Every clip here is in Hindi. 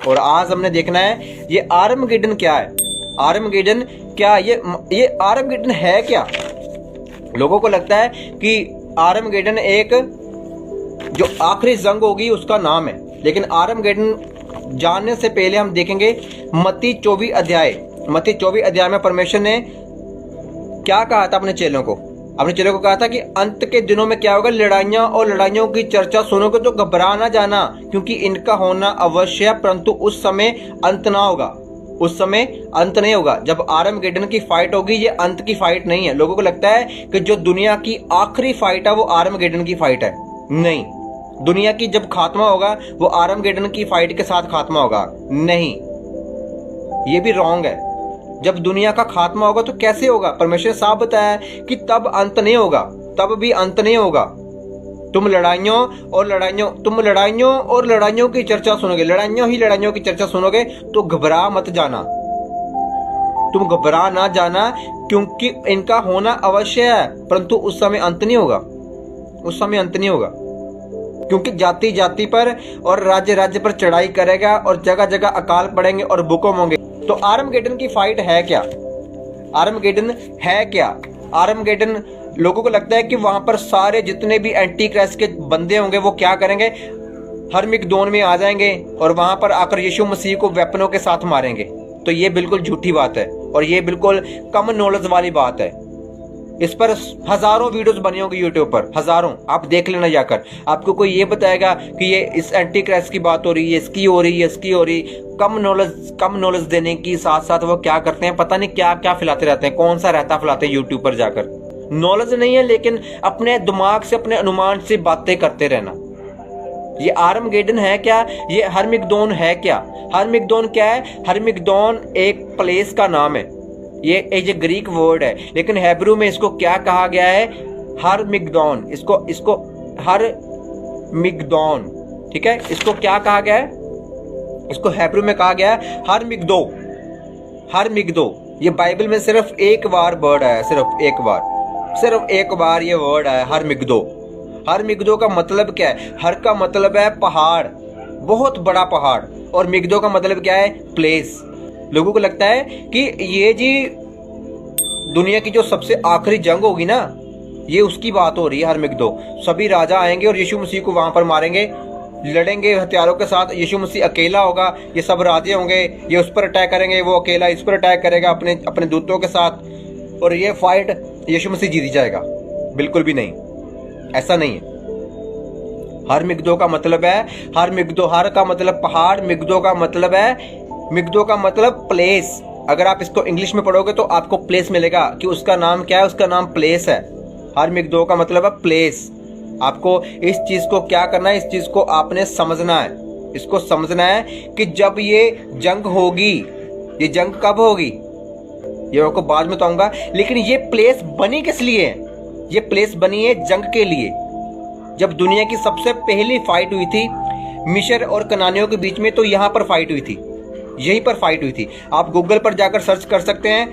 और आज हमने देखना है ये आर्मगेडन क्या है। आर्मगेडन क्या, ये आर्मगेडन है क्या। लोगों को लगता है कि आर्मगेडन एक जो आखिरी जंग होगी उसका नाम है, लेकिन आर्मगेडन जानने से पहले हम देखेंगे मत्ती 24 अध्याय में परमेश्वर ने क्या कहा था अपने चेलों को कहा था कि अंत के दिनों में क्या होगा, लड़ाइयां और लड़ाइयों की चर्चा सुनोगे तो घबरा ना जाना, क्योंकि इनका होना अवश्य है, परंतु उस समय अंत ना होगा। उस समय अंत नहीं होगा। जब आर्मगेडन की फाइट होगी, ये अंत की फाइट नहीं है। लोगों को लगता है कि जो दुनिया की आखिरी फाइट है वो आर्मगेडन की फाइट है। नहीं, दुनिया की जब खात्मा होगा वो आर्मगेडन की फाइट के साथ खात्मा होगा। नहीं, ये भी रॉन्ग है। जब दुनिया का खात्मा होगा तो कैसे होगा? परमेश्वर ने साफ बताया कि तब अंत नहीं होगा, तब भी अंत नहीं होगा। तुम लड़ाइयों और लड़ाइयों की चर्चा सुनोगे, लड़ाइयों की चर्चा सुनोगे तो घबरा मत जाना, तुम घबरा ना जाना, क्योंकि इनका होना अवश्य है, परंतु उस समय अंत नहीं होगा। उस समय अंत नहीं होगा, क्योंकि जाति जाति पर और राज्य राज्य पर चढ़ाई करेगा और जगह जगह अकाल पड़ेंगे और भूकंप होंगे। तो आर्मगेडन की फाइट है क्या? आर्मगेडन है क्या? आर्मगेडन, लोगों को लगता है कि वहां पर सारे जितने भी एंटी क्राइस्ट के बंदे होंगे वो क्या करेंगे, हरमिगदोन में आ जाएंगे और वहां पर आकर यीशु मसीह को वेपनों के साथ मारेंगे। तो ये बिल्कुल झूठी बात है और ये बिल्कुल कम नॉलेज वाली बात है। इस पर हजारों वीडियोस बनी होंगी यूट्यूब पर, हजारों, आप देख लेना जाकर। आपको कोई ये बताएगा कि ये इस एंटी क्राइस्ट की बात हो रही है, इसकी हो रही है, इसकी हो रही। कम नॉलेज देने की साथ साथ वो क्या करते हैं, पता नहीं क्या क्या फैलाते रहते हैं, कौन सा रहता फैलाते हैं यूट्यूब पर जाकर। नॉलेज नहीं है, लेकिन अपने दिमाग से, अपने अनुमान से बातें करते रहना। ये आर्मगेडन है क्या? ये हरमिगदोन है क्या? हरमिगदोन क्या है? हरमिगदोन एक प्लेस का नाम है। ये ग्रीक वर्ड है, लेकिन हेब्रू में इसको क्या कहा गया है? हरमिगदोन। इसको हरमिगदोन, ठीक है। इसको क्या कहा गया है? इसको हेब्रू में कहा गया है हरमिगदो। ये बाइबल में सिर्फ एक बार वर्ड आया, सिर्फ एक बार ये वर्ड आया, हरमिगदो। हरमिगदो का मतलब क्या है? हर का मतलब है पहाड़, बहुत बड़ा पहाड़, और मिगदो का मतलब क्या है? प्लेस। लोगों को लगता है कि ये जी दुनिया की जो सबसे आखिरी जंग होगी ना, ये उसकी बात हो रही है, हरमिगदो। सभी राजा आएंगे और यीशु मसीह को वहां पर मारेंगे, लड़ेंगे हथियारों के साथ। यीशु मसीह अकेला होगा, ये सब राजे होंगे, ये उस पर अटैक करेंगे, वो अकेला इस पर अटैक करेगा अपने दूतों के साथ, और ये फाइट यीशु मसीह जीत जाएगा। बिल्कुल भी नहीं, ऐसा नहीं है। हरमिगदो का मतलब है, हर का मतलब पहाड़, मिगदो का मतलब प्लेस। अगर आप इसको इंग्लिश में पढ़ोगे तो आपको प्लेस मिलेगा कि उसका नाम क्या है, उसका नाम प्लेस है। हरमिगदो का मतलब है प्लेस। आपको इस चीज को क्या करना है, इस चीज को आपने समझना है। इसको समझना है कि जब ये जंग होगी, ये जंग कब होगी ये आपको बाद में बताऊंगा, लेकिन ये प्लेस बनी किस लिए है? ये प्लेस बनी है जंग के लिए। जब दुनिया की सबसे पहली फाइट हुई थी मिस्र और कनानियों के बीच में, तो यहाँ पर फाइट हुई थी, यहीं पर फाइट हुई थी। आप गूगल पर जाकर सर्च कर सकते हैं,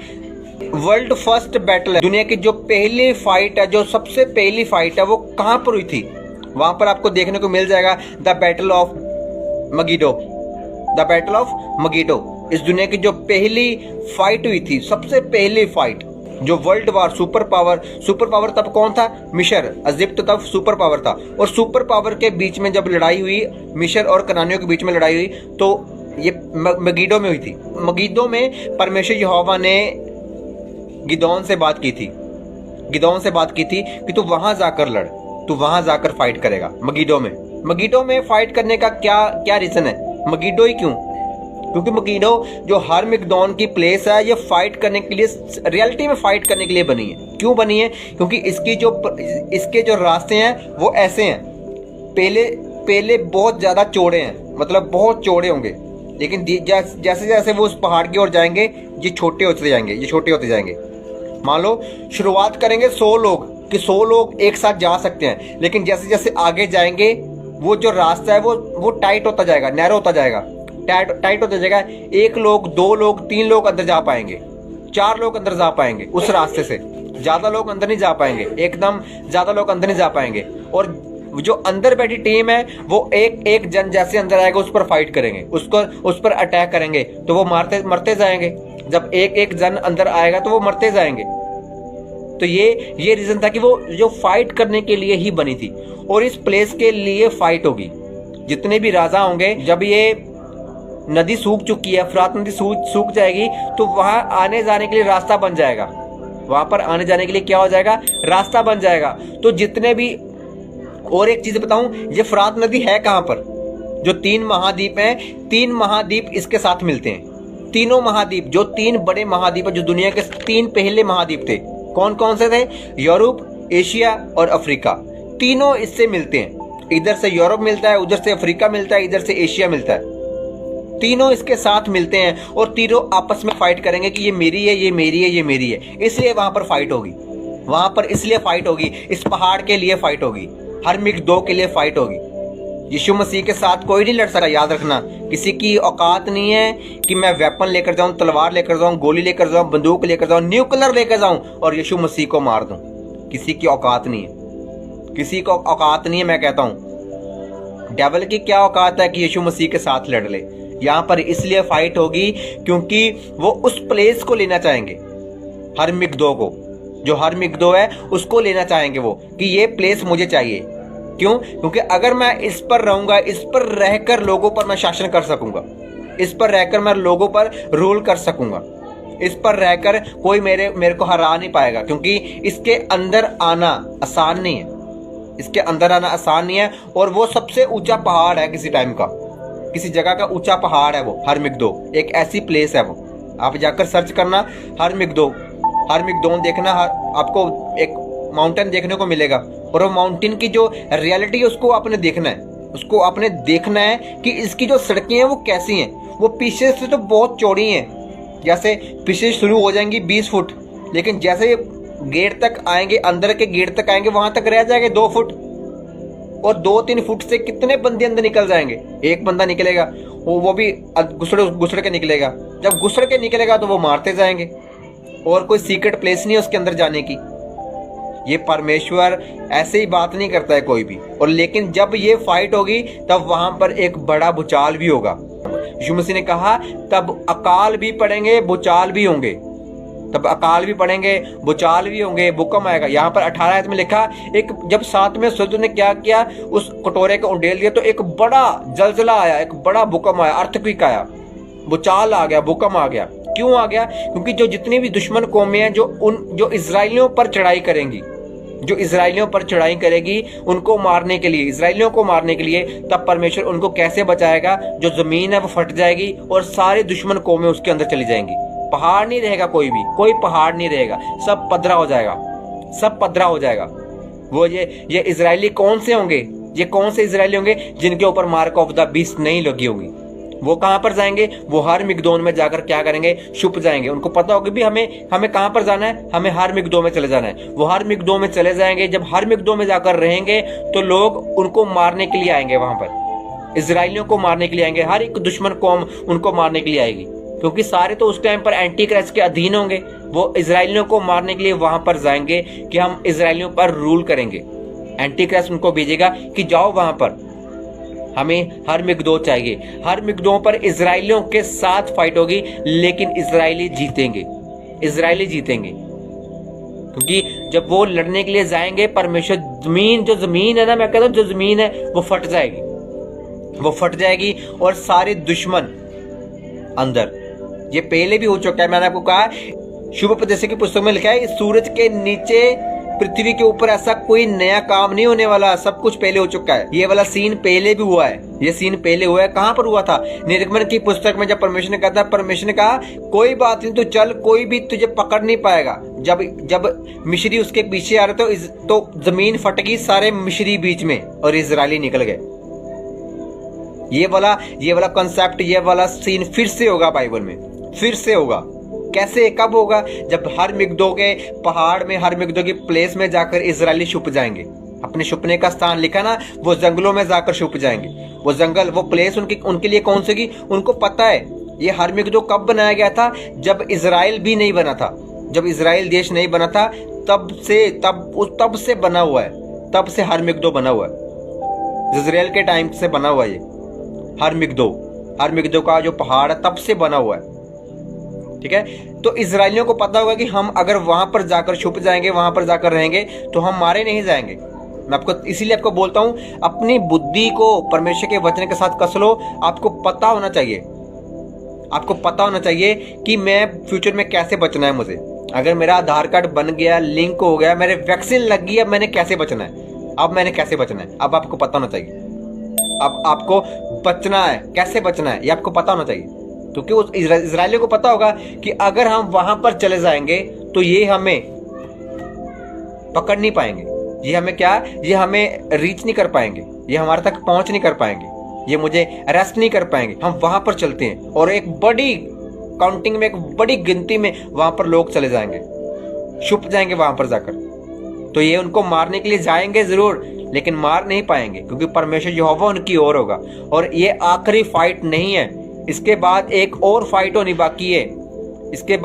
वर्ल्ड फर्स्ट बैटल है। दुनिया की जो पहली फाइट है, जो सबसे पहली फाइट है, वो कहां पर हुई थी? वहां पर आपको देखने को मिल जाएगा द बैटल ऑफ मगिडो। इस दुनिया की जो पहली फाइट हुई थी, सबसे पहली फाइट, जो वर्ल्ड वार, सुपर पावर तब कौन था? मिस्र, इजिप्ट तब सुपर पावर था। और सुपर पावर के बीच में जब लड़ाई हुई, मिस्र और कनानियों के बीच में लड़ाई हुई, तो ये मगिडो में हुई थी। मगिडो में परमेश्वर यहोवा ने गिदोन से बात की थी कि तू वहां जाकर लड़, तू वहां जाकर फाइट करेगा। मगिडो में फाइट करने का क्या रीजन है? मगिडो ही क्यों? क्योंकि मगिडो जो हरमिगदोन की प्लेस है, ये फाइट करने के लिए, रियलिटी में फाइट करने के लिए बनी है। क्यों बनी है? क्योंकि इसके जो रास्ते हैं वो ऐसे हैं। पहले बहुत ज्यादा चौड़े हैं, मतलब बहुत चौड़े होंगे, लेकिन जैसे जैसे वो उस पहाड़ की ओर जाएंगे, ये छोटे होते जाएंगे। मान लो शुरुआत करेंगे 100 लोग, कि 100 लोग एक साथ जा सकते हैं, लेकिन जैसे जैसे आगे जाएंगे वो जो रास्ता है वो टाइट होता जाएगा, नैरो होता जाएगा, टाइट होता जाएगा। 1 लोग, 2 लोग, 3 लोग अंदर जा पाएंगे, 4 लोग अंदर जा पाएंगे उस रास्ते से। ज्यादा लोग अंदर नहीं जा पाएंगे, एकदम ज्यादा लोग अंदर नहीं जा पाएंगे। और जो अंदर बैठी टीम है वो एक एक जन जैसे अंदर आएगा उस पर फाइट करेंगे, उस पर अटैक करेंगे, तो वो मरते जाएंगे। जब एक एक जन अंदर आएगा तो वो मरते जाएंगे। तो ये रीजन था कि वो जो फाइट करने के लिए ही बनी थी, और इस प्लेस के लिए फाइट होगी। जितने भी राजा होंगे, जब ये नदी सूख चुकी है, फरात नदी सूख जाएगी, तो वहां आने जाने के लिए रास्ता बन जाएगा। वहां पर आने जाने के लिए क्या हो जाएगा, रास्ता बन जाएगा। तो जितने भी, और एक चीज बताऊं, ये फरात नदी है कहां पर, जो 3 महाद्वीप हैं, 3 महाद्वीप इसके साथ मिलते हैं। तीनों महाद्वीप, जो 3 बड़े महाद्वीप है, जो दुनिया के 3 पहले महाद्वीप थे, कौन कौन से थे, यूरोप, एशिया और अफ्रीका, तीनों इससे मिलते हैं। इधर से यूरोप मिलता है, उधर से अफ्रीका मिलता है, इधर से एशिया मिलता है। तीनों इसके साथ मिलते हैं और तीनों आपस में फाइट करेंगे कि ये मेरी है, ये मेरी है, ये मेरी है। इसलिए वहां पर फाइट होगी, वहां पर इसलिए फाइट होगी, इस पहाड़ के लिए फाइट होगी, हरमिगदो के लिए फाइट होगी। यीशु मसीह के साथ कोई नहीं लड़ सकता, याद रखना। किसी की औकात नहीं है कि मैं वेपन लेकर जाऊं, तलवार लेकर जाऊं, गोली लेकर जाऊं, बंदूक लेकर जाऊं, न्यूक्लियर लेकर जाऊं और यीशु मसीह को मार दूं। किसी की औकात नहीं है, किसी को औकात नहीं है। मैं कहता हूं डेविल की क्या औकात है कि यीशु मसीह के साथ लड़ ले। यहां पर इसलिए फाइट होगी क्योंकि वो उस प्लेस को लेना चाहेंगे, हरमिगदो को, जो हरमिगदो है उसको लेना चाहेंगे वो, कि ये प्लेस मुझे चाहिए। क्यों? क्योंकि अगर मैं इस पर रहूंगा, इस पर रहकर लोगों पर मैं शासन कर सकूंगा, इस पर रहकर मैं लोगों पर रूल कर सकूंगा, इस पर रहकर कोई मेरे को हरा नहीं पाएगा। क्योंकि इसके अंदर आना आसान नहीं है, इसके अंदर आना आसान नहीं है। और वो सबसे ऊंचा पहाड़ है किसी टाइम का, किसी जगह का ऊंचा पहाड़ है वो हरमिगदो, एक ऐसी प्लेस है वो। आप जाकर सर्च करना हरमिगदोन देखना, आपको एक माउंटेन देखने को मिलेगा। और वो माउंटेन की जो रियलिटी है उसको आपने देखना है, उसको आपने देखना है कि इसकी जो सड़कें हैं वो कैसी हैं। वो पीछे से तो बहुत चौड़ी हैं, जैसे पीछे शुरू हो जाएंगी 20 फुट, लेकिन जैसे गेट तक आएंगे, अंदर के गेट तक आएंगे, वहां तक रह जाएंगे 2 फुट, और 2-3 फुट से कितने बंदे अंदर निकल जाएंगे। एक बंदा निकलेगा, वो भी घुसड़ के निकलेगा। जब घुसड़ के निकलेगा तो वो मारते जाएंगे, और कोई सीक्रेट प्लेस नहीं है उसके अंदर जाने की। ये परमेश्वर ऐसे ही बात नहीं करता है कोई भी। और लेकिन जब ये फाइट होगी तब वहां पर एक बड़ा भूचाल भी होगा। यीशु मसीह ने कहा तब अकाल भी पड़ेंगे, भूचाल भी होंगे। तब अकाल भी पड़ेंगे, भूचाल भी होंगे, भूकंप आएगा। यहाँ पर 18 आयत में लिखा, एक जब 7वें स्वर्गदूत ने क्या किया, उस कटोरे को उंडेल दिया, तो एक बड़ा जलजला आया, एक बड़ा भूकंप आया, अर्थक्वेक आया, भूचाल आ गया, भूकंप आ गया। क्यों आ गया? क्योंकि जो जितनी भी दुश्मन कौमें हैं जो इजराइलियों पर चढ़ाई करेंगी, जो इजराइलियों पर चढ़ाई करेगी उनको मारने के लिए, इजराइलियों को मारने के लिए, तब परमेश्वर उनको कैसे बचाएगा? जो जमीन है वो फट जाएगी और सारे दुश्मन कौमें उसके अंदर चली जाएंगी। पहाड़ नहीं रहेगा, कोई पहाड़ नहीं रहेगा, सब पदरा हो जाएगा, सब पदरा हो जाएगा। वो ये इजरायली कौन से होंगे? ये कौन से इजरायली होंगे? जिनके ऊपर मार्क ऑफ द बीस्ट नहीं लगी होगी। वो कहां पर जाएंगे? वो हरमिगदोन में जाकर क्या करेंगे? छुप जाएंगे। उनको पता होगा भी हमें कहां पर जाना है, हमें हरमिगदो में चले जाना है। वो हरमिगदो में चले जाएंगे। जब हरमिगदो में जाकर रहेंगे तो लोग उनको मारने के लिए आएंगे, वहां पर इजराइलियों को मारने के लिए आएंगे। हर एक दुश्मन कौम उनको मारने के लिए आएगी, क्योंकि सारे तो उस टाइम पर एंटी क्राइस्ट के अधीन होंगे। वो इजराइलियों को मारने के लिए वहां पर जाएंगे कि हम इजराइलियों पर रूल करेंगे। एंटी क्राइस्ट उनको भेजेगा कि जाओ वहां पर, हमें हरमिगदो चाहिए। हरमिगदो पर इजराइलियों के साथ फाइट होगी, लेकिन इजरायली जीतेंगे, इजरायली जीतेंगे। क्योंकि जब वो लड़ने के लिए जाएंगे, परमेश्वर जो जमीन है ना, मैं कहता हूं जो जमीन है वो फट जाएगी, वो फट जाएगी और सारे दुश्मन अंदर। ये पहले भी हो चुका है। मैंने आपको कहा शुभ उपदेश की पुस्तक में लिखा है, इस सूरज के नीचे पृथ्वी के ऊपर ऐसा कोई नया काम नहीं होने वाला, सब कुछ पहले हो चुका है। ये वाला सीन पहले भी हुआ है, ये सीन पहले हुआ है। कहां पर हुआ था? निर्गमन की पुस्तक में, जब परमेश्वर ने कहा था, परमेश्वर ने कहा कोई बात नहीं, तू चल, कोई भी तुझे पकड़ नहीं पाएगा। जब मिस्री उसके पीछे आ रहे तो जमीन फट गई, सारे मिस्री बीच में और इजरायली निकल गए। ये वाला कॉन्सेप्ट, ये वाला सीन फिर से होगा बाइबल में, फिर से होगा। कैसे, कब होगा? जब हरमिगदो के पहाड़ में, हरमिगदो की प्लेस में जाकर इजरायली छुप जाएंगे। अपने छुपने का स्थान लिखा ना, वो जंगलों में जाकर छुप जाएंगे। वो जंगल, वो प्लेस उनके लिए कौन सी? उनको पता है ये हरमिगदो कब बनाया गया था? जब इजराइल भी नहीं बना था, जब इजराइल देश नहीं बना था, तब से बना हुआ है, तब से हरमिगदो बना हुआ है। इजराइल के टाइम से बना हुआ है ये हर मिगदो का जो पहाड़ है तब से बना हुआ है। ठीक है, तो इजराइलियों को पता होगा कि हम अगर वहां पर जाकर छुप जाएंगे, वहां पर जाकर रहेंगे तो हम मारे नहीं जाएंगे। मैं आपको इसीलिए आपको बोलता हूं, अपनी बुद्धि को परमेश्वर के वचन के साथ कस लो। आपको पता होना चाहिए कि मैं फ्यूचर में कैसे बचना है। मुझे अगर मेरा आधार कार्ड बन गया, लिंक हो गया, मेरे वैक्सीन लग गई, अब मैंने कैसे बचना है, अब आपको पता होना चाहिए। अब आपको बचना है, कैसे बचना है ये आपको पता होना चाहिए, क्योंकि उस इजरायलियों को पता होगा कि अगर हम वहां पर चले जाएंगे तो ये हमें पकड़ नहीं पाएंगे, ये हमें रीच नहीं कर पाएंगे, ये हमारे तक पहुंच नहीं कर पाएंगे, ये मुझे अरेस्ट नहीं कर पाएंगे। हम वहां पर चलते हैं और एक बड़ी काउंटिंग में, एक बड़ी गिनती में वहां पर लोग चले जाएंगे, छुप जाएंगे वहां पर जाकर। तो ये उनको मारने के लिए जाएंगे जरूर, लेकिन मार नहीं पाएंगे, क्योंकि परमेश्वर यहोवा उनकी ओर होगा। और ये आखिरी फाइट नहीं है, इसके बाद एक और फाइट होनी बाकी है। इसके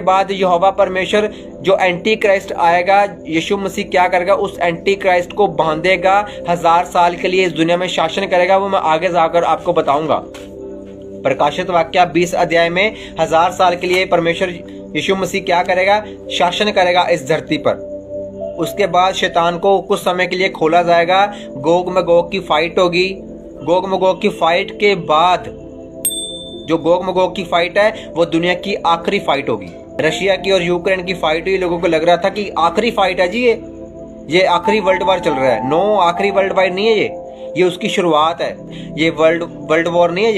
बाद यहोवा परमेश्वर जो एंटी क्राइस्ट आएगा, यीशु मसीह क्या करेगा, उस एंटी क्राइस्ट को बांधेगा, 1000 साल के लिए इस दुनिया में शासन करेगा। वो मैं आगे जाकर आपको बताऊंगा। प्रकाशित वाक्य 20 अध्याय में 1000 साल के लिए परमेश्वर यीशु मसीह क्या करेगा, शासन करेगा इस धरती पर। उसके बाद शैतान को कुछ समय के लिए खोला जाएगा, गोग मगोग की फाइट होगी। गोग मगोग की फाइट के बाद जो गोग मगोग की फाइट है वो दुनिया की आखिरी फाइट होगी। रशिया की और यूक्रेन की फाइट हुई, लोगों को लग रहा था कि आखिरी फाइट है जी, ये आखिरी वर्ल्ड वार चल रहा है। नो, आखिरी वर्ल्ड वार नहीं है ये उसकी शुरुआत है। ये वर्ल्ड वॉर नहीं है,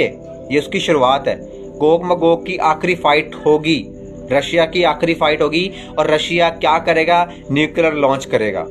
ये उसकी शुरुआत है। गोग मगोग की आखिरी फाइट होगी, रशिया की आखिरी फाइट होगी, और रशिया क्या करेगा, न्यूक्लियर लॉन्च करेगा।